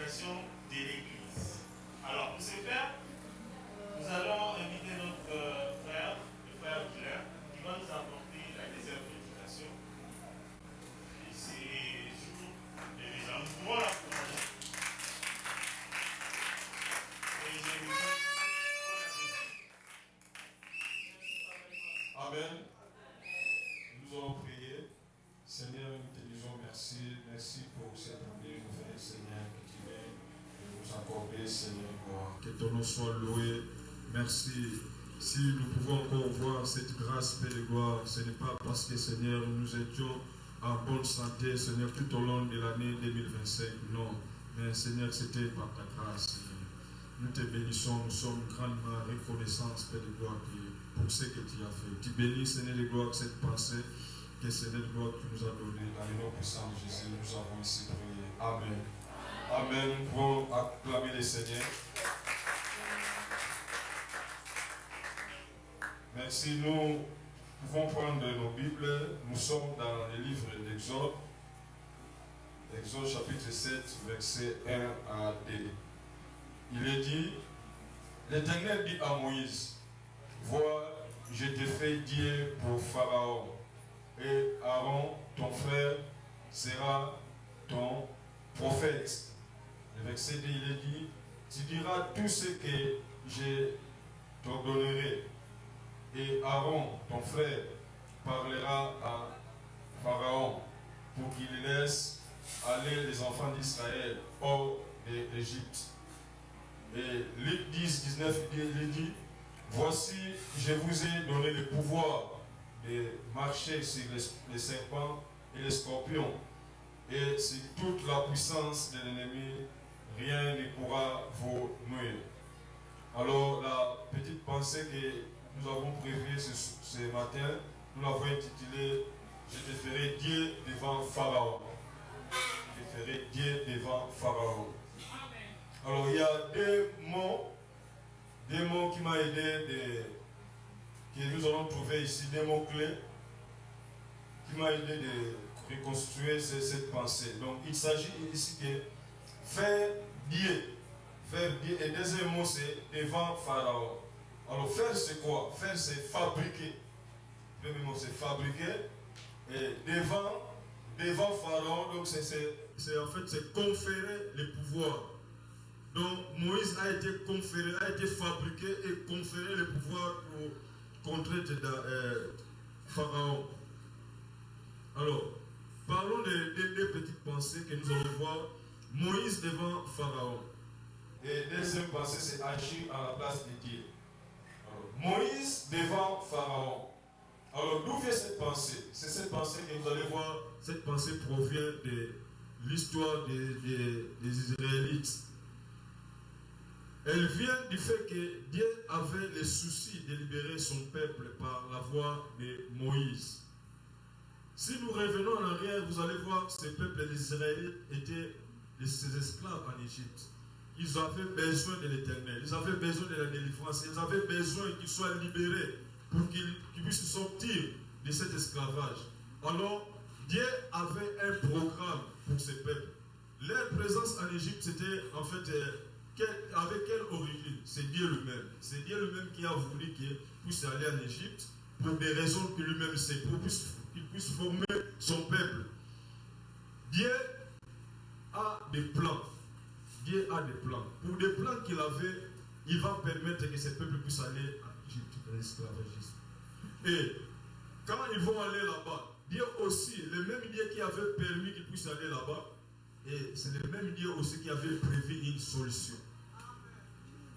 l'édification de l'église. Alors, pour ce faire, nous allons inviter notre frère, le frère Claire, qui va nous apporter la deuxième prédication. Et c'est sur les gens. Nous pouvons l'applaudir. Amen. Nous allons prier. Seigneur, nous te disons merci. Merci pour cette année nouvelle, Seigneur, que tu viens de nous accorder, Seigneur. Que ton nom soit loué. Merci. Si nous pouvons encore voir cette grâce, Père de gloire, ce n'est pas parce que, Seigneur, nous étions en bonne santé, Seigneur, tout au long de l'année 2025. Non. Mais, Seigneur, c'était par ta grâce, Seigneur. Nous te bénissons, nous sommes grandement reconnaissants, Père de gloire, pour ce que tu as fait. Tu bénis, Seigneur de gloire, cette pensée que Seigneur de gloire tu nous as donnée. Dans le nom puissant de Jésus, nous avons ici prié. Amen. Amen. Nous pouvons acclamer le Seigneur. Merci. Nous pouvons prendre nos Bibles. Nous sommes dans le livre d'Exode. Exode chapitre 7, versets 1 à 2. Il est dit, l'Éternel dit à Moïse, vois, je te fais Dieu pour Pharaon, et Aaron, ton frère, sera ton prophète. Le verset 2, il est dit, tu diras tout ce que je t'ordonnerai, et Aaron, ton frère, parlera à Pharaon pour qu'il laisse aller les enfants d'Israël hors de l'Égypte. Et Luc 10, 19, il dit, voici, je vous ai donné le pouvoir de marcher sur les serpents et les scorpions, et sur toute la puissance de l'ennemi, rien ne pourra vous nuire. Alors, la petite pensée que nous avons prévue ce matin, nous l'avons intitulée, je te ferai Dieu devant Pharaon. Je te ferai Dieu devant Pharaon. Alors il y a deux mots qui m'ont aidé, que nous allons trouver ici, des mots clés, qui m'ont aidé de reconstruire cette pensée. Donc il s'agit ici de faire Dieu. Faire Dieu. Et deuxième mot c'est devant Pharaon. Alors faire c'est quoi? Faire c'est fabriquer. Le premier mot c'est fabriquer. Et devant Pharaon, donc c'est en fait c'est conférer le pouvoir. Donc Moïse a été conféré, a été fabriqué et conféré le pouvoir pour contrer Pharaon. Alors, parlons des deux petites pensées que nous allons voir. Moïse devant Pharaon. Et deuxième pensée, c'est agir à la place de Dieu. Alors, Moïse devant Pharaon. Alors, d'où vient cette pensée? C'est cette pensée que vous allez voir. Cette pensée provient de l'histoire des Israélites. Elle vient du fait que Dieu avait le souci de libérer son peuple par la voix de Moïse. Si nous revenons en arrière, vous allez voir que ce peuple d'Israël étaient ses esclaves en Égypte. Ils avaient besoin de l'Éternel, ils avaient besoin de la délivrance, ils avaient besoin qu'ils soient libérés pour qu'ils puissent sortir de cet esclavage. Alors, Dieu avait un programme pour ce peuple. Leur présence en Égypte, c'était en fait... avec quelle origine? C'est Dieu lui-même. C'est Dieu lui-même qui a voulu qu'il puisse aller en Égypte pour des raisons que lui-même sait, pour qu'il puisse former son peuple. Dieu a des plans. Dieu a des plans. Pour des plans qu'il avait, il va permettre que ce peuple puisse aller en Égypte, dans l'esclavagisme. Et quand ils vont aller là-bas, Dieu aussi, le même Dieu qui avait permis qu'ils puissent aller là-bas, et c'est le même Dieu aussi qui avait prévu une solution.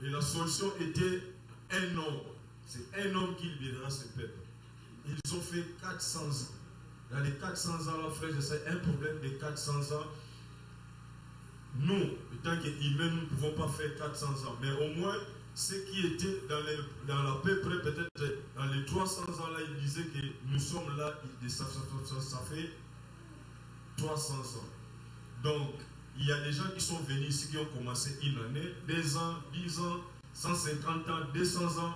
Et la solution était un homme. C'est un homme qui libérera ce peuple. Ils ont fait 400 ans. Dans les 400 ans, là, frère, c'est un problème de 400 ans. Nous, tant qu'humains, nous ne pouvons pas faire 400 ans. Mais au moins, ceux qui étaient dans la peu près, peut-être dans les 300 ans, là, ils disaient que nous sommes là, ça fait 300 ans. Donc, il y a des gens qui sont venus ici, qui ont commencé une année, 2 ans, 10 ans, 150 ans, 200 ans.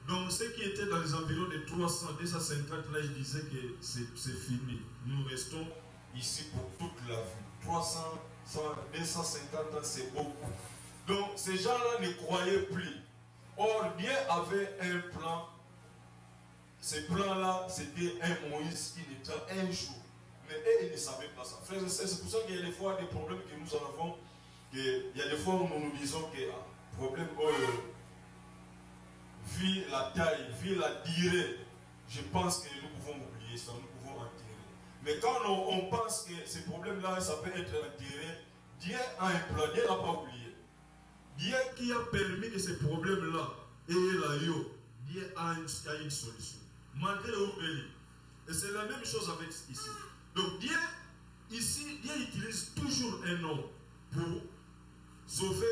Donc, ceux qui étaient dans les environs de 300, 250, là, ils disaient que c'est fini. Nous restons ici pour toute la vie. 300, 100, 250 ans, c'est beaucoup. Donc ces gens-là ne croyaient plus. Or, Dieu avait un plan. Ce plan-là, c'était un Moïse qui naîtra un jour. Mais eux, ils ne savaient pas ça. Frères et sœurs, c'est pour ça qu'il y a des fois des problèmes que nous en avons. Il y a des fois où nous nous disons que problème, vu la taille, vu la durée, je pense que nous pouvons oublier ça, nous pouvons enterrer. Mais quand on pense que ces problèmes-là, ça peut être enterré, Dieu a un plan, Dieu n'a pas oublié. Dieu qui a permis que ces problèmes-là aient la yo, Dieu a une solution. Malgré l'oubli. Et c'est la même chose avec ici. Donc Dieu, ici, Dieu utilise toujours un homme pour sauver,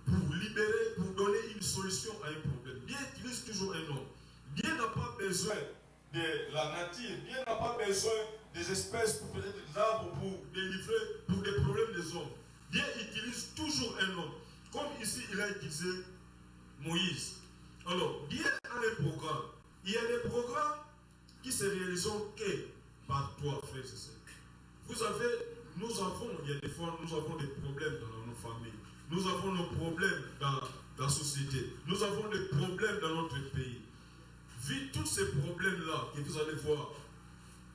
pour libérer, pour donner une solution à un problème. Dieu utilise toujours un homme. Dieu n'a pas besoin de la nature. Dieu n'a pas besoin des espèces, pour peut-être des arbres, pour délivrer, pour des problèmes des hommes. Dieu utilise toujours un homme. Comme ici, il a utilisé Moïse. Alors, Dieu a un programme. Il y a des programmes qui se réalisent que par toi, frères et sœurs. Vous savez, il y a des fois, nous avons des problèmes dans nos familles. Nous avons nos problèmes dans la société. Nous avons des problèmes dans notre pays. Vu tous ces problèmes-là que vous allez voir,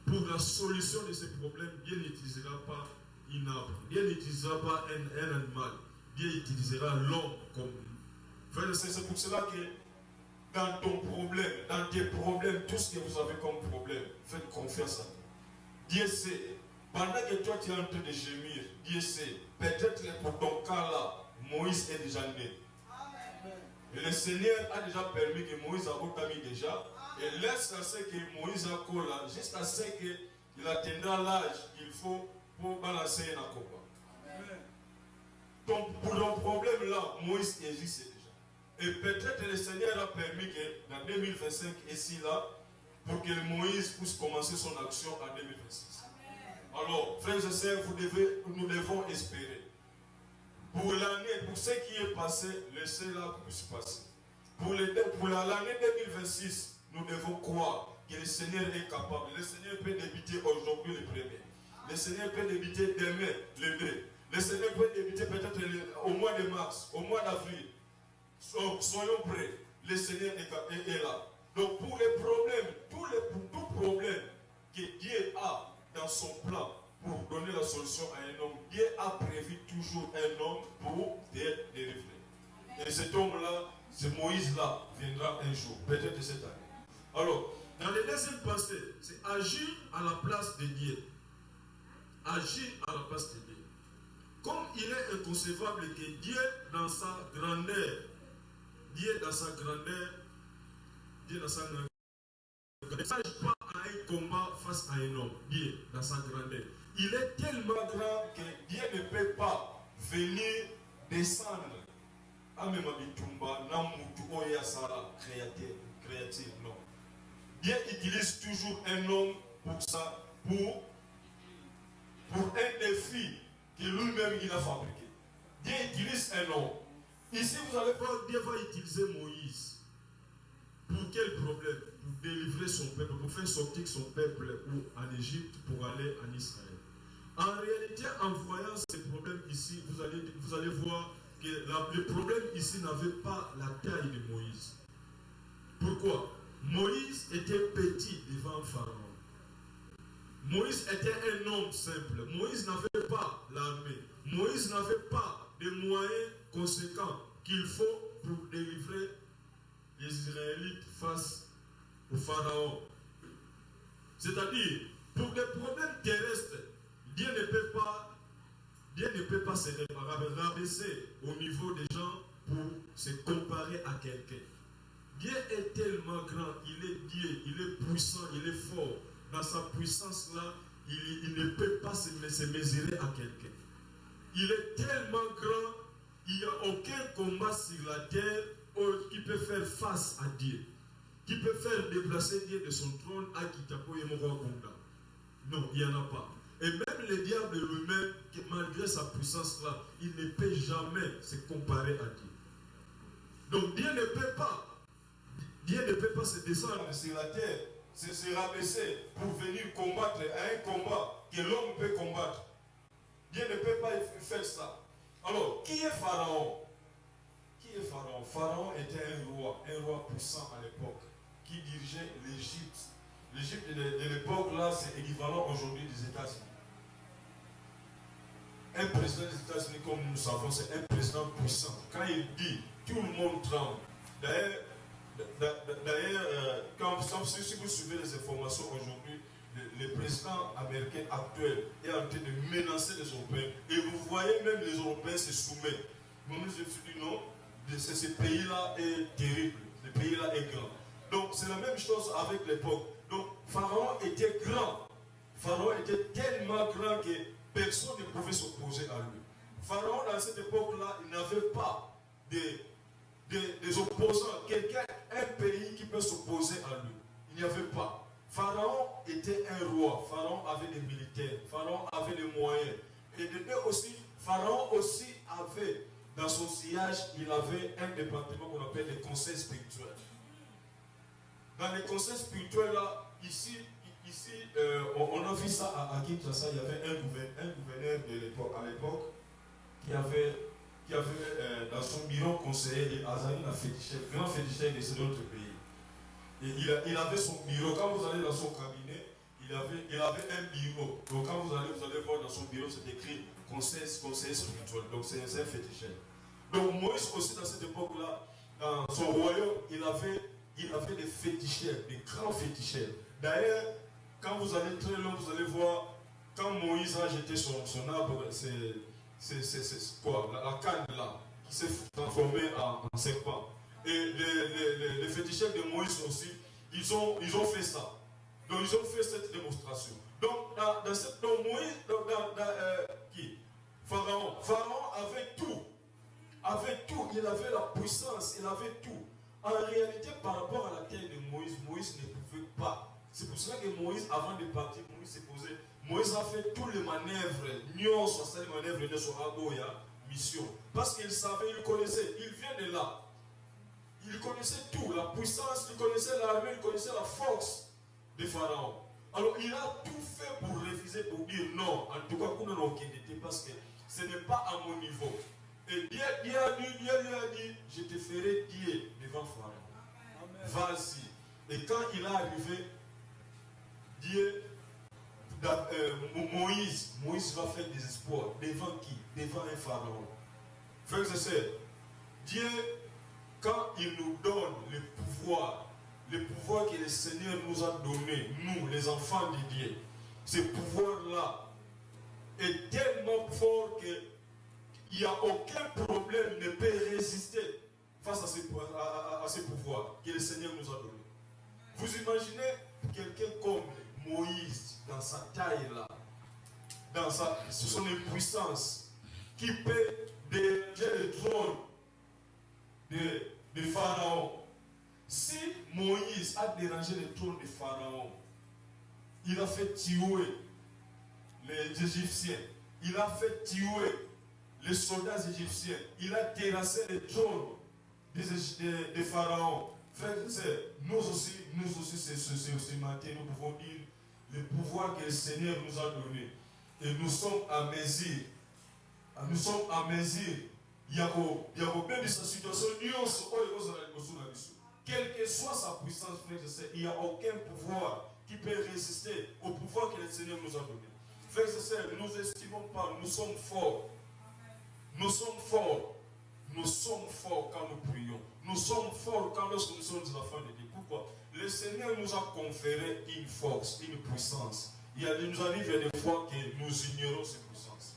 pour la solution de ces problèmes, Dieu n'utilisera pas une arbre. Dieu n'utilisera pas un animal. Dieu utilisera l'homme comme nous. C'est pour cela que dans ton problème, dans tes problèmes, tout ce que vous avez comme problème, faites confiance à Dieu. Dieu sait. Pendant que toi tu es en train de gémir, Dieu sait. Peut-être que pour ton cas là, Moïse est déjà né. Et le Seigneur a déjà permis que Moïse a mis déjà. Et laisse à ce que Moïse a collé, jusqu'à ce qu'il atteindra l'âge qu'il faut pour balancer un combat. Donc pour ton problème là, Moïse existe déjà. Et peut-être que le Seigneur a permis que dans 2025, ici là, pour que Moïse puisse commencer son action en 2026. Alors, frères et sœurs, nous devons espérer. Pour l'année, pour ce qui est passé, laissez-la puisse passer. Pour l'année 2026, nous devons croire que le Seigneur est capable. Le Seigneur peut débuter aujourd'hui le premier. Le Seigneur peut débuter demain le 2. Le Seigneur peut débuter peut-être au mois de mars, au mois d'avril. Soyons prêts. Le Seigneur est là. Donc pour les problèmes, tout problème que Dieu a dans son plan pour donner la solution à un homme, Dieu a prévu toujours un homme pour te délivrer. Et cet homme-là, ce Moïse-là, viendra un jour, peut-être cette année. Alors, dans les deuxième pensée, c'est agir à la place de Dieu. Agir à la place de Dieu. Comme il est inconcevable que Dieu, dans sa grandeur, ne s'agit pas à un combat face à un homme. Dieu, dans sa grandeur. Il est tellement grand que Dieu ne peut pas venir descendre. Non. Dieu utilise toujours un homme pour ça, pour un défi que lui-même il a fabriqué. Dieu utilise un homme. Ici, vous allez voir, Dieu va utiliser Moïse. Pour quel problème? Pour délivrer son peuple, pour faire sortir son peuple en Égypte pour aller en Israël. En réalité, en voyant ces problèmes ici, vous allez voir que le problème ici n'avait pas la taille de Moïse. Pourquoi? Moïse était petit devant Pharaon. Moïse était un homme simple. Moïse n'avait pas l'armée. Moïse n'avait pas de moyens conséquents qu'il faut pour délivrer les Israélites face au Pharaon. C'est-à-dire, pour des problèmes terrestres, Dieu ne peut pas se rabaisser au niveau des gens pour se comparer à quelqu'un. Dieu est tellement grand, il est Dieu, il est puissant, il est fort. Dans sa puissance-là, il ne peut pas se mesurer à quelqu'un. Il est tellement grand, il n'y a aucun combat sur la terre qui peut faire face à Dieu, qui peut faire déplacer Dieu de son trône à Kitapo et Morakonda. Non, il n'y en a pas. Et même le diable lui-même, malgré sa puissance-là, il ne peut jamais se comparer à Dieu. Donc Dieu ne peut pas se descendre sur la terre se rabaisser pour venir combattre à un combat que l'homme peut combattre. Dieu ne peut pas faire ça. Alors, qui est Pharaon? Qui est Pharaon? Pharaon était un roi puissant à l'époque, qui dirigeait l'Égypte. L'Égypte de l'époque là, c'est équivalent aujourd'hui des États-Unis. Un président des États-Unis, comme nous savons, c'est un président puissant. Quand il dit, tout le monde tremble. D'ailleurs, si vous suivez les informations aujourd'hui, le président américain actuel est en train de menacer les Européens. Et vous voyez même les Européens se soumettent. Moi, je me suis dit non, ce pays-là est terrible. Ce pays-là est grand. Donc, c'est la même chose avec l'époque. Donc, Pharaon était grand. Pharaon était tellement grand que personne ne pouvait s'opposer à lui. Pharaon, dans cette époque-là, il n'avait pas des opposants, un pays qui peut s'opposer à lui. Il n'y avait pas. Pharaon était un roi. Pharaon avait des militaires. Pharaon avait des moyens. Et de deux aussi, Pharaon aussi avait, dans son sillage, il avait un département qu'on appelle les conseils spirituels. Dans les conseils spirituels, là, ici on a vu ça à Kinshasa. Il y avait un gouverneur de l'époque, à l'époque, qui avait dans son bureau conseiller les Azarine, grand féticheur de cet autre pays. Et il avait son bureau. Quand vous allez dans son cabinet, il avait un bureau. Donc quand vous allez voir dans son bureau, c'est écrit conseiller spirituel. Donc c'est un féticheur. Donc Moïse aussi, dans cette époque-là, dans son royaume, il avait des féticheurs, des grands féticheurs. D'ailleurs, quand vous allez très loin, vous allez voir, quand Moïse a jeté son arbre, c'est quoi? La canne là, qui s'est transformée en serpent. Et les féticheurs de Moïse aussi, ils ont fait ça. Donc ils ont fait cette démonstration. Donc Pharaon avait tout. Il avait la puissance, il avait tout. En réalité, par rapport à la terre de Moïse ne pouvait pas. C'est pour cela que Moïse, avant de partir, Moïse a fait tous les manœuvres, les manœuvres de son Aboya mission. Parce qu'il savait, il connaissait, il vient de là. Il connaissait tout, la puissance, il connaissait l'armée, il connaissait la force de Pharaon. Alors il a tout fait pour refuser, pour dire non. En tout cas, qu'on n'a aucune idée parce que ce n'est pas à mon niveau. Et Dieu lui a dit, je te ferai Dieu devant Pharaon. Vas-y. Et quand il est arrivé, Dieu, Moïse va faire des espoirs. Devant qui? Devant un Pharaon. Frères et sœurs, Dieu, quand il nous donne le pouvoir que le Seigneur nous a donné, nous, les enfants de Dieu, ce pouvoir-là est tellement fort que il n'y a aucun problème ne peut résister face à ce pouvoir que le Seigneur nous a donné. Vous imaginez quelqu'un comme Moïse, dans sa taille là, dans son impuissance, qui peut déranger le trône de Pharaon. Si Moïse a dérangé le trône de Pharaon, il a fait tuer les Égyptiens, il a fait tuer les soldats égyptiens, il a terrassé le trône de Pharaon. Frères et sœurs, nous aussi, ce matin, nous pouvons dire le pouvoir que le Seigneur nous a donné. Et nous sommes à mesure. Nous sommes à mesure. Il y a même de sa situation, quelle que soit sa puissance, frères et sœurs, il n'y a aucun pouvoir qui peut résister au pouvoir que le Seigneur nous a donné. Frères et sœurs, nous n'estimons pas, nous sommes forts. Nous sommes forts. Nous sommes forts quand nous prions. Nous sommes forts quand nous sommes des enfants de Dieu. Pourquoi? Le Seigneur nous a conféré une force, une puissance. Il nous arrive des fois que nous ignorons ces puissances.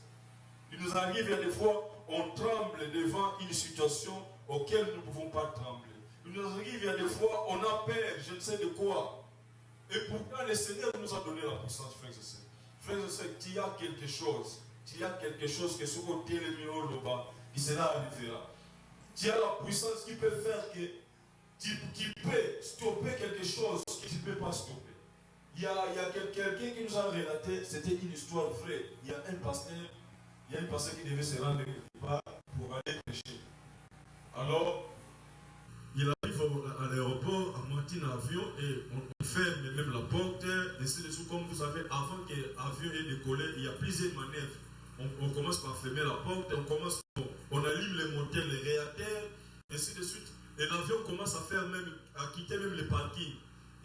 Il nous arrive des fois, on tremble devant une situation auquel nous ne pouvons pas trembler. Il nous arrive des fois, on a peur, je ne sais de quoi. Et pourtant, le Seigneur nous a donné la puissance, frères et sœurs. Frères et sœurs, il y a quelque chose. Il y a quelque chose que ce côté le mur le bas, qui sera arrivera. Tu as la puissance qui peut faire que qui peut stopper quelque chose que tu ne peux pas stopper. Il y a quelqu'un qui nous a relaté, c'était une histoire vraie. Il y a un pasteur qui devait se rendre quelque part pour aller prêcher. Alors, il arrive à l'aéroport, à monter dans l'avion et on ferme même la porte. Ainsi de suite, comme vous savez, avant que l'avion ait décollé, il y a plusieurs manœuvres. On commence par fermer la porte, on allume les moteurs, les réacteurs, ainsi de suite. Et l'avion commence à quitter même le parking.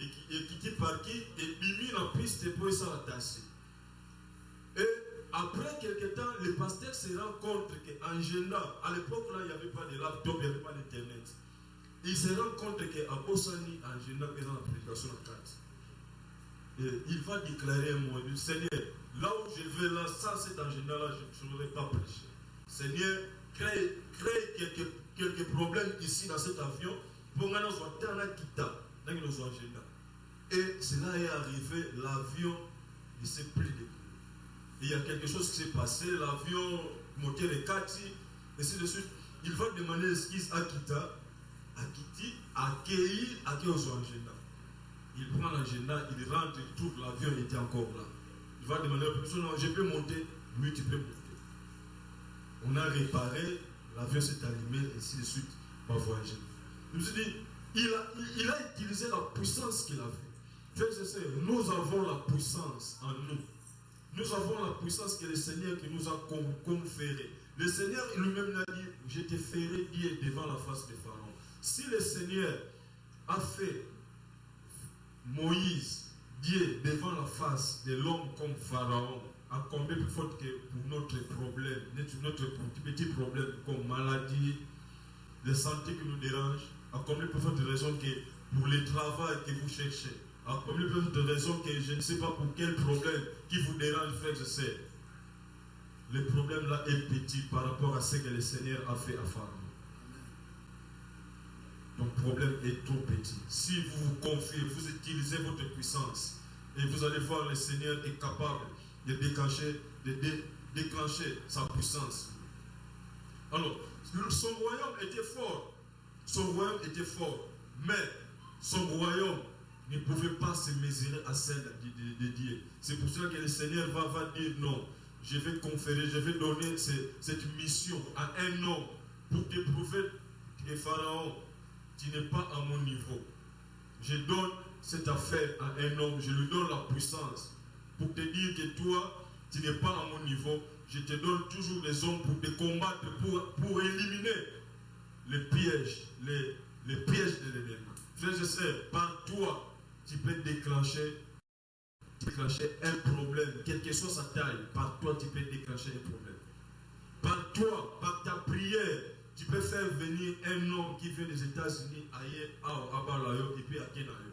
Et quitter le parking et bimir la piste pour s'en attacher. Et après quelques temps, le pasteur se rend compte qu'en gênant, à l'époque là, il n'y avait pas de laptop, il n'y avait pas d'internet. Il se rend compte qu'à Bossani, en gênant, il y a la prédication en 4. Et il va déclarer un mot, du Seigneur, là où je vais là, ça c'est en gênant là, je ne vais pas prêcher. Seigneur, crée quelques problèmes ici dans cet avion pour que nous soyons et cela est arrivé, l'avion ne s'est plus décollé. Il y a quelque chose qui s'est passé, l'avion, moteur est cassé, et ainsi de suite. Il va demander excuse à Kita, accueillir aux agenda. Il prend l'agenda, il rentre, il trouve l'avion était encore là. Il va demander à la personne, je peux monter, oui tu peux monter. On a réparé, l'avion s'est allumé, et ainsi de suite, on va voyager. Je me suis dit, il a utilisé la puissance qu'il avait. Frères et sœurs, nous avons la puissance en nous. Nous avons la puissance que le Seigneur qui nous a conférée. Le Seigneur lui-même l'a dit, je te ferai dire devant la face de Pharaon. Si le Seigneur a fait Moïse dire devant la face de l'homme comme Pharaon, à combien plus fort que pour notre problème, notre petit problème comme maladie, la santé qui nous dérange, à combien plus forte raison que pour le travail que vous cherchez, à combien plus forte raison que je ne sais pas pour quel problème qui vous dérange, frère, je sais. Le problème là est petit par rapport à ce que le Seigneur a fait à Pharaon. Ton problème est trop petit. Si vous vous confiez, vous utilisez votre puissance et vous allez voir le Seigneur est capable de déclencher sa puissance. Alors, son royaume était fort. Son royaume était fort. Mais son royaume ne pouvait pas se mesurer à celle de Dieu. C'est pour cela que le Seigneur va dire non. Je vais conférer, je vais donner cette mission à un homme pour te prouver que Pharaon, tu n'es pas à mon niveau. Je donne cette affaire à un homme, je lui donne la puissance pour te dire que toi, tu n'es pas à mon niveau. Je te donne toujours des hommes pour te combattre, pour éliminer les pièges, les pièges de l'ennemi. Frère et sœurs, par toi, tu peux déclencher un problème, quelle que soit sa taille, par toi tu peux déclencher un problème. Par toi, par ta prière, tu peux faire venir un homme qui vient des États-Unis, ailleurs, à Balayo, et puis à Kenayo.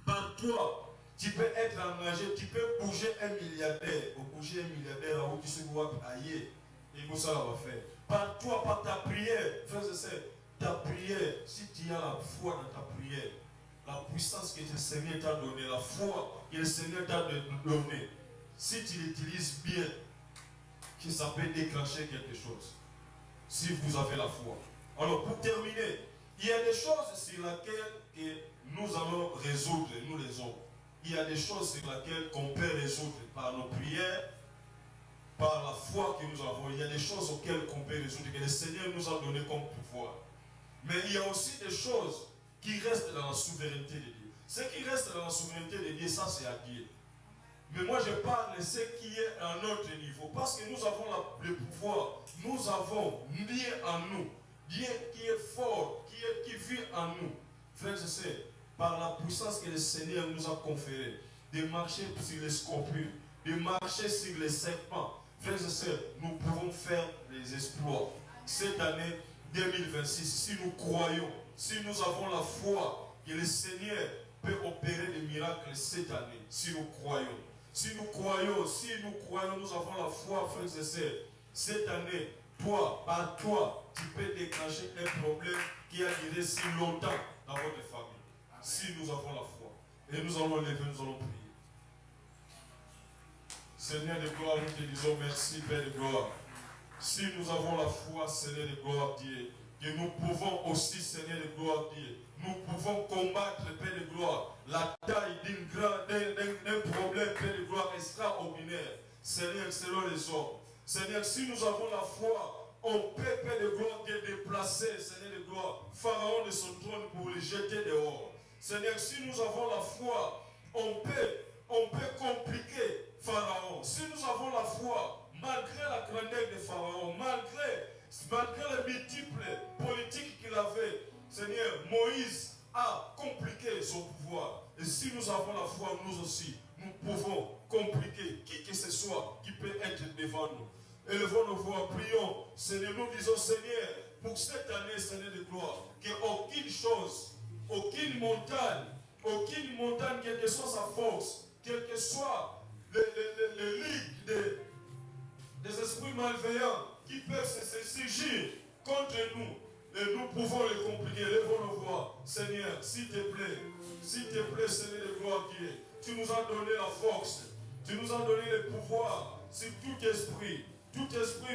Par toi, tu peux être engagé, tu peux bouger un milliardaire, ou bouger un milliardaire à où tu sais voir ailleurs, et vous ça va faire. Par toi, par ta prière, frère et sœur, ta prière, si tu as la foi dans ta prière, la puissance que le Seigneur t'a donnée, la foi que le Seigneur t'a donnée, si tu l'utilises bien, que ça peut déclencher quelque chose. Si vous avez la foi. Alors pour terminer, il y a des choses sur lesquelles que nous allons résoudre, nous les hommes. Il y a des choses sur lesquelles qu'on peut résoudre par nos prières, par la foi que nous avons. Il y a des choses auxquelles qu'on peut résoudre, que le Seigneur nous a donné comme pouvoir. Mais il y a aussi des choses qui restent dans la souveraineté de Dieu. Ce qui reste dans la souveraineté de Dieu, ça c'est à Dieu. Mais moi je parle de ce qui est à notre niveau. Parce que nous avons le pouvoir. Nous avons Dieu en nous. Dieu qui est fort, qui vit en nous. Frères et sœurs, par la puissance que le Seigneur nous a conférée, de marcher sur les scorpions, de marcher sur les serpents. Frères et sœurs, nous pouvons faire des exploits. Cette année 2026, si nous croyons, si nous avons la foi que le Seigneur peut opérer des miracles cette année, si nous croyons. Si nous croyons, nous avons la foi, frères et sœurs. Cette année, toi, par toi, tu peux déclencher un problème qui a duré si longtemps dans votre famille. Si nous avons la foi. Et nous allons lever, nous allons prier. Seigneur de gloire, nous te disons merci, Père de gloire. Si nous avons la foi, Seigneur de gloire, Dieu, que nous pouvons aussi, Seigneur de gloire, Dieu, nous pouvons combattre, Père de gloire, la taille d'un problème, Père de gloire, extraordinaire. Seigneur, selon les hommes. Seigneur, si nous avons la foi, on peut, Père de gloire, déplacer, Seigneur de gloire, Pharaon de son trône pour le jeter dehors. Seigneur, si nous avons la foi, on peut compliquer Pharaon. Si nous avons la foi, malgré la grandeur de Pharaon, malgré les multiples politiques qu'il avait, Seigneur, Moïse a compliqué son pouvoir. Et si nous avons la foi, nous aussi, nous pouvons compliquer qui que ce soit qui peut être devant nous. Élevons nos voix, prions. Seigneur, nous disons, Seigneur, pour cette année, Seigneur de gloire, qu'aucune chose, aucune montagne, quelle que soit sa force, quelle que soit les ligues des esprits malveillants qui peuvent se surgir contre nous, et nous pouvons les compliquer. Lèvons nos voix. Seigneur, s'il te plaît, Seigneur de gloire qui est, tu nous as donné la force, tu nous as donné le pouvoir sur tout esprit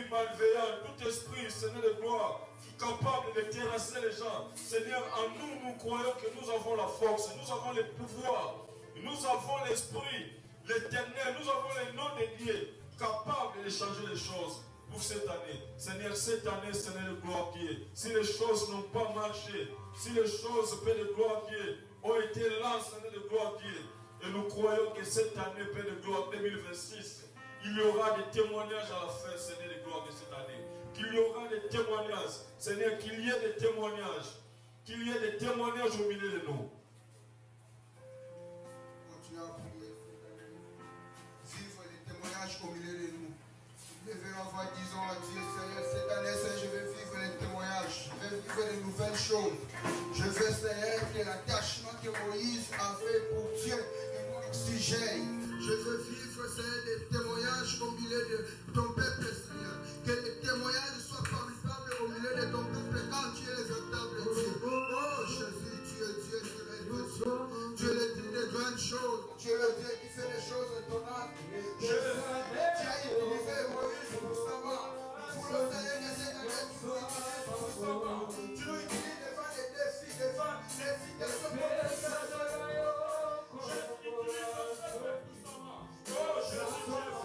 malveillant, tout esprit, Seigneur de gloire, qui est capable de terrasser les gens. Seigneur, en nous, nous croyons que nous avons la force, nous avons le pouvoir, nous avons l'esprit, l'éternel, nous avons le nom de Dieu, capable de changer les choses pour cette année. Seigneur, cette année, Seigneur de gloire qui est, si les choses n'ont pas marché, si les choses, Père de gloire qui est, ont été là, Seigneur de gloire qui est, et nous croyons que cette année, Père de gloire 2026, il y aura des témoignages à la fin, Seigneur de gloire, de cette année. Qu'il y aura des témoignages, Seigneur, qu'il y ait des témoignages, au milieu de nous. Continuez à prier. Vivre les témoignages au milieu de nous. Levez la voix, disons à Dieu, Seigneur, cette année, Seigneur, je vais vivre les témoignages. Je vais vivre de nouvelles choses. Je veux, Seigneur, que l'attachement que Moïse a fait pour Dieu et mon oxygène. Je veux vivre, Seigneur, des témoignages au milieu de ton peuple, Seigneur. Que les témoignages soient formidables au milieu de ton peuple quand tu es le véritable Dieu. Oh Jésus, tu es Dieu, tu es Dieu. Tu es le Dieu des grandes choses. Tu es le Dieu qui fait les choses étonnantes. Tu as utilisé Moïse puissamment. Pour le Seigneur de cette année, tu nous utilises puissamment. Tu nous utilises devant les défis, devant les situations pour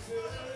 Desire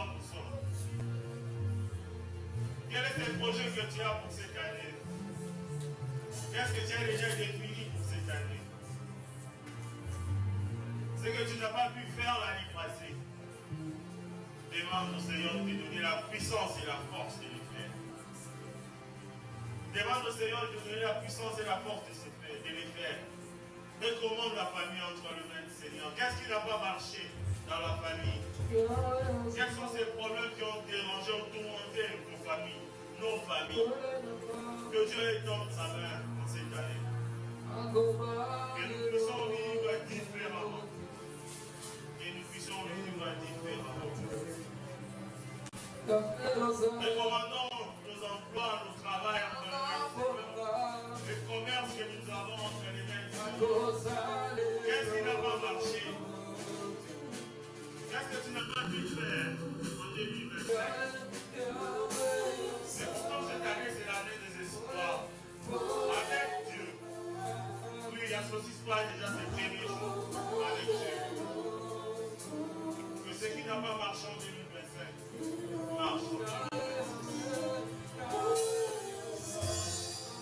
100%. Quel est le projet que tu as pour cette année? Qu'est-ce que tu as déjà défini pour cette année? Ce que tu n'as pas pu faire l'année passée. Demande au Seigneur de te donner la puissance et la force de le faire. Demande au Seigneur de te donner la puissance et la force de le faire. Recommande la famille entre les mains du Seigneur. Qu'est-ce qui n'a pas marché dans la famille? Quels sont ces problèmes qui ont dérangé ou tourmenté nos familles? Nos familles. Que Dieu étende sa main dans cette année. Que nous puissions vivre différemment. Que nous puissions vivre différemment. Recommandons nos emplois, nos travail entre les mains. Le commerce que nous avons entre les mains. Qu'est-ce qui n'a pas marché? Qu'est-ce que tu n'as pas pu faire en 2025? C'est pourtant cette année, c'est l'année des espoirs. Avec Dieu. Oui, il n'associe pas déjà ses premiers jours avec Dieu. Que ce qui n'a pas marché en 2025 marche en 2025.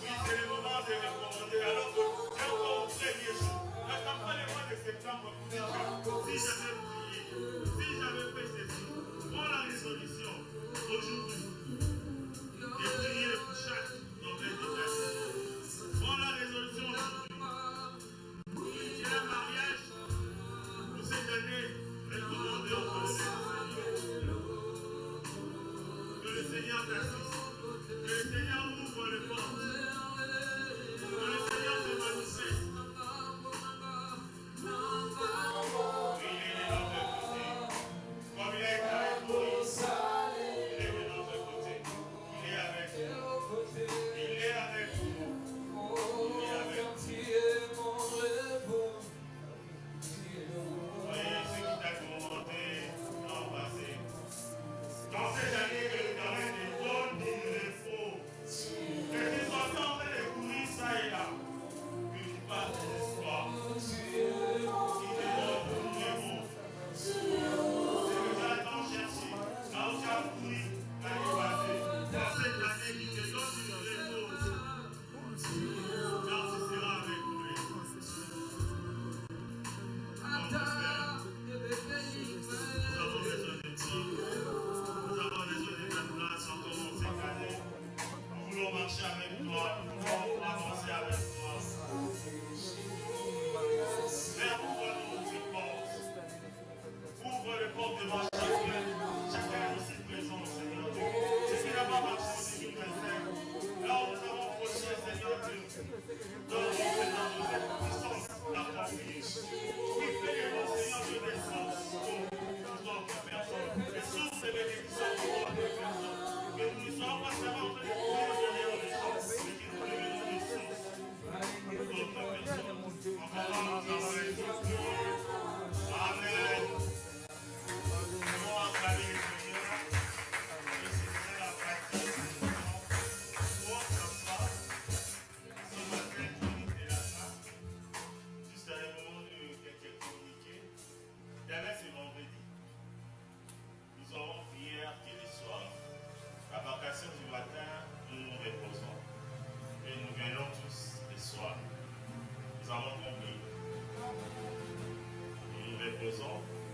Oui, c'est le moment de recommander. Alors que c'est encore au premier jour. N'attends pas le mois de septembre pour dire que si j'avais prié, si j'avais fait ceci, prends la résolution aujourd'hui et prier pour chaque domaine de ta vie. Prends la résolution aujourd'hui. Si un mariage pour cette année, recommandez au Seigneur. Que le Seigneur t'assiste. Que le Seigneur ouvre les portes. Que le Seigneur se manifeste.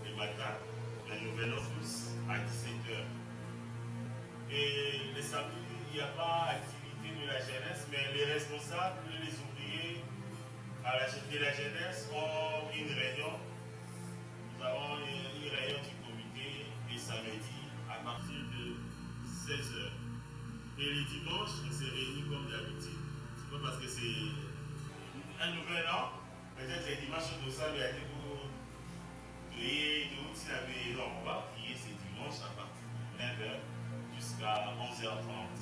Le matin, mais nous venons tous à 17h. Et les samedis, il n'y a pas activité de la jeunesse, mais les responsables, les ouvriers de la jeunesse ont une réunion. Nous avons une réunion du comité les samedis à partir de 16h. Et les dimanches, on se réunit comme d'habitude. C'est pas parce que c'est un nouvel an, peut-être les dimanches de ça, mais il y a des on va prier ce dimanche à partir de 9h jusqu'à 11h30.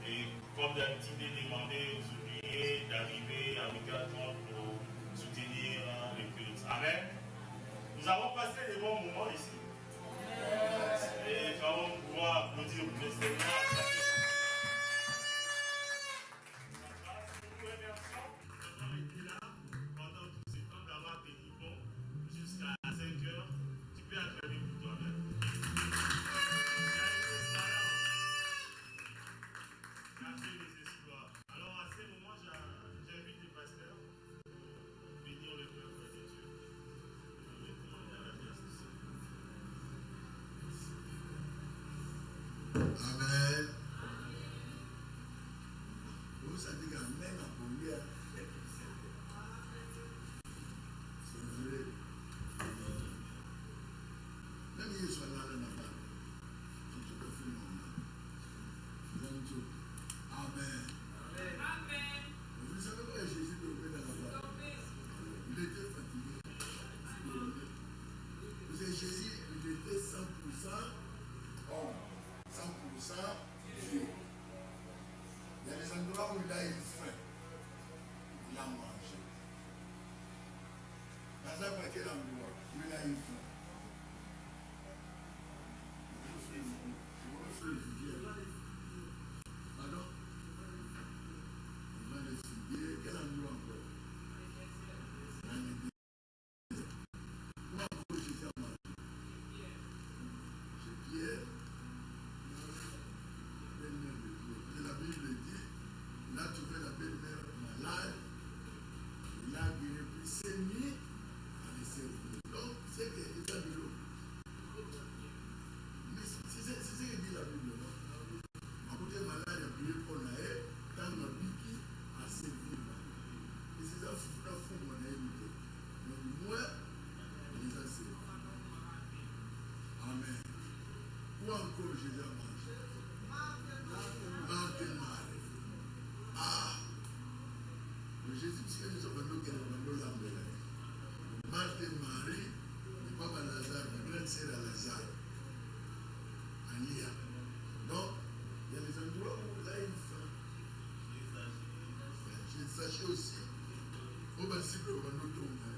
Et comme d'habitude, demander aux ouvriers d'arriver à 8h30 pour soutenir le culte. Amen. Nous avons passé des bons moments ici. Et nous allons pouvoir applaudir pour le Seigneur. Nous remercions d'avoir été là pendant tout ce temps, d'avoir tenu bon jusqu'à 5h. Tu peux acclamer pour toi-même. Amen. Vous savez qu'Amen a combien? C'est vrai. Même si je suis là, c'est tout à fait normal. Amen. Amen. Vous savez pourquoi Jésus dormait dans la barque? Il était fatigué. Vous savez, Jésus, il était 100% homme, 100% Dieu. Il y a des endroits où il a eu faim. Il a mangé. Dans n'importe quel endroit où il a eu faim. Pardon? Il va les figuer. Quel endroit encore? Dans les déserts. Où encore Jésus a mangé? Chez Pierre. Belle-mère de Pierre. Et la Bible dit, il a trouvé la belle-mère malade. Il a guéri, puis s'est mis à les servir. Donc, c'est qu'il y a de l'eau. Mais c'est ce que dit la Bible, non? À côté malade, il a prié pour Naël, dans la Bible, à servir. Et c'est ça, il faut mon Naël. Donc, moi, je les ai servis. Amen. Où encore Jésus a mangé? Marthe et Marie. Ah! Le Jésus, c'est que nous sommes venus dans l'âme. Marthe et Marie, le papa Lazare, la grande sœur à Lazare. Ania. Donc, il y a des endroits où vous avez une faim. J'ai sachet aussi. Au bas de l'eau, on va nous tomber.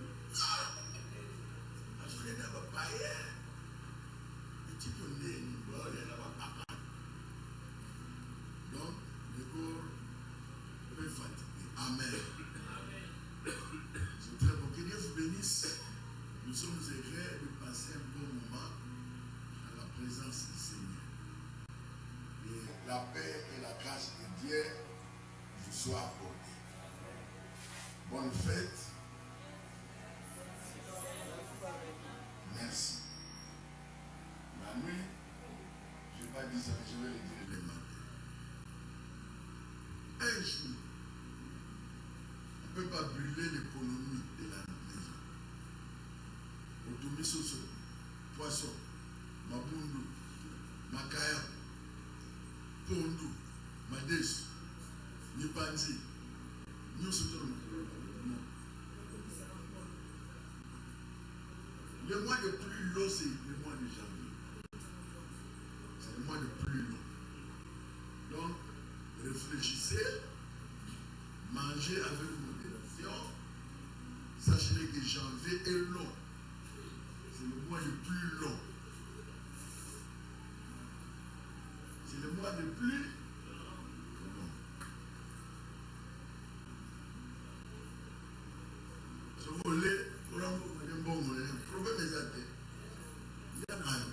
Parce qu'il n'y a pas de païen. Le type de nez, il n'y a pas de papa. Donc, le corps est fatigué. Amen. C'est très bon. Que Dieu vous bénisse. Nous sommes heureux de passer un bon moment à la présence du Seigneur. Et la paix et la grâce de Dieu vous soient accordées. Bonne fête. Merci. La nuit, je n'ai pas dit ça, mais je vais le dire le matin. Un jour, on ne peut pas brûler l'économie de la maison. Otomisoso, poisson, mabundu, makaya, pondu, madesu, nipanzi, nous sommes. Le mois le plus long, c'est le mois de janvier. C'est le mois le plus long. Donc, réfléchissez, mangez avec modération. Sachez que janvier est long. C'est le mois le plus long. C'est le mois le plus long. Si vous voulez, pour un bon moment, le problème est athée. Il y a un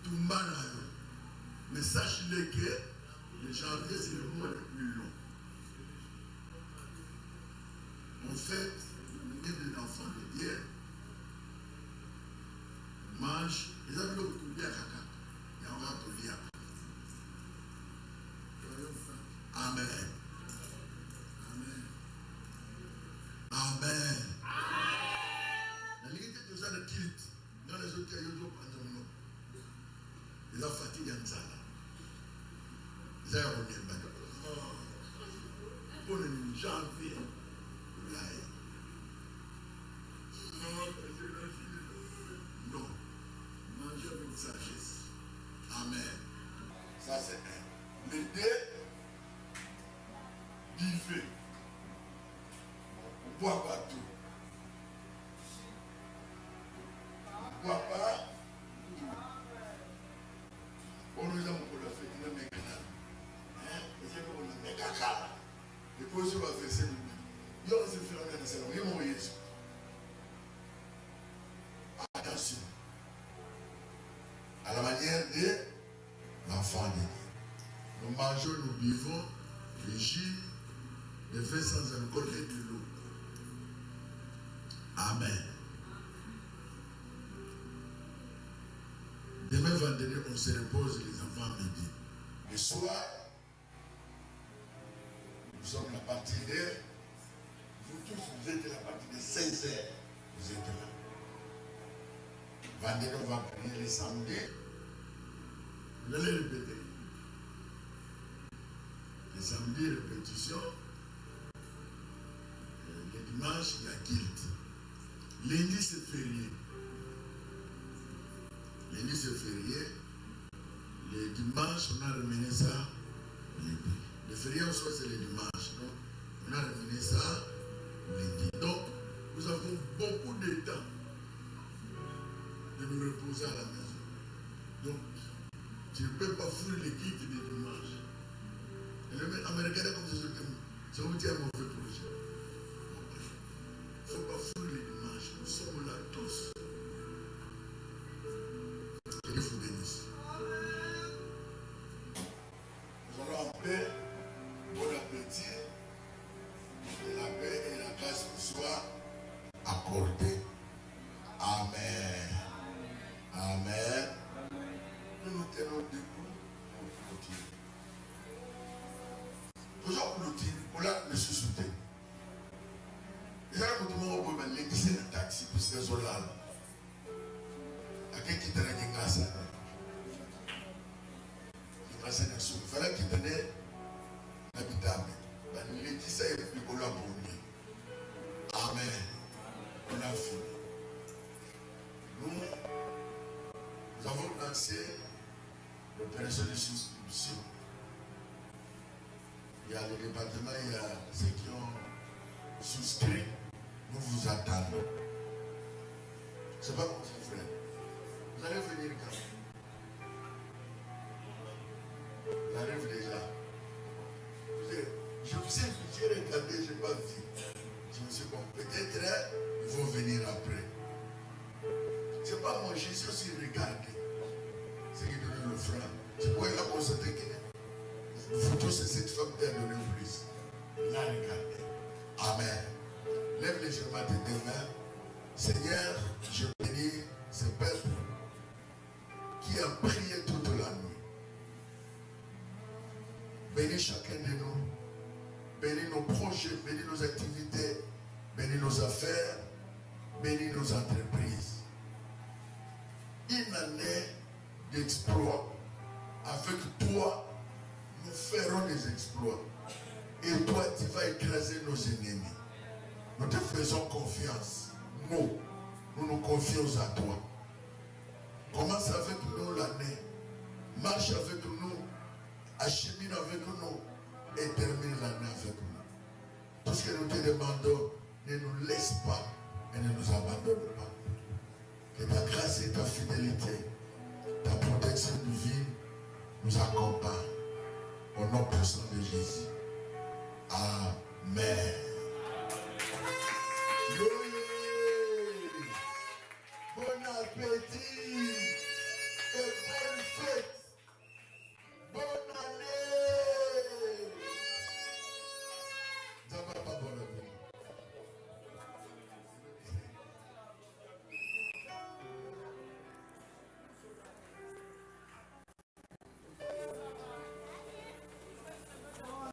tout mal. Mais sachez que le janvier, c'est le mois le plus long. En fait, les enfants de Dieu mangent, ils ont le tout bien caca. Il y a un tout bien. Amen. Amen. Amen. La limite de ça de kilt. Dans les autres, il y a eu ils ont fatigué en salle. Ils ont eu pour le janvier. Non. Manger avec sagesse. Amen. Ça, c'est un. Les deux, buvez. Bois pas tout. Bois pas tout. On nous a pour la fête, on a mis canal. Et c'est comme on a mis caca. Et puis, je vais faire ça. Il y a aussi fait un salon. Il y a mon Jésus. Attention. À la manière de l'enfant de Dieu. Nous mangeons, nous buvons le jus de vin sans alcool et de l'eau. Amen. Demain vendredi, on se repose les enfants à midi. Le soir, nous sommes la partie de... Vous tous, vous êtes la partie de 16 heures. Vous êtes là. Vendredi, on va prier les samedis. Vous allez répéter. Les samedis, répétition. Le dimanche, il y a guild. Lundi, c'est férié. Lundi, c'est férié. Le dimanche, on a ramené ça. Le férié en soi, c'est le dimanche. Donc, on a ramené ça lundi. Donc, nous avons beaucoup de temps de nous reposer à la maison. Donc, tu ne peux pas fouiller les guides du dimanche. Et le mec américain, comme ça vous dit un mauvais projet. Il ne faut pas fouiller les dimanches. Nous sommes là tous. Que Dieu vous bénisse. Nous allons en paix, bon appétit, et la paix et la grâce vous soient accordées. Amen. Amen. Nous nous tenons debout pour clôturer. Toujours clôturer, on l'a le sous-souté. Et là, nous demandons au gouvernement de laisser le taxi pour se résoudre là. À qui quitte la guingasse? Il fallait qu'il donne l'habitable. Il dit ça et puis on l'a pour lui. Amen. On a fini. Nous avons lancé l'opération de souscription. Il y a le département, il y a ceux qui ont souscrit. Nous vous attendons. C'est pas mon frère. Vous allez venir quand? J'arrive déjà. Je me suis regardé, je n'ai pas vu. Je me suis dit, bon, peut-être ils vont venir après. Ce n'est pas manger, c'est aussi regarder. C'est qui donne le franc. C'est pourquoi il a constaté que vous tous, c'est cette femme qui a donné plus. Il a regardé. Amen. Lève légèrement tes deux mains. Seigneur, je bénis ce peuple qui a prié toute la nuit. Bénis chacun de nous. Bénis nos projets, bénis nos activités, bénis nos affaires, bénis nos entreprises. Une année d'exploits. Avec toi, nous ferons des exploits. Et toi, tu vas écraser nos ennemis. Nous te faisons confiance. Nous nous confions à toi. Commence avec nous l'année. Marche avec nous. Achemine avec nous. Et termine l'année avec nous. Tout ce que nous te demandons, ne nous laisse pas et ne nous abandonne pas. Que ta grâce et ta fidélité, ta protection divine nous accompagnent. Au nom puissant de Jésus. Amen.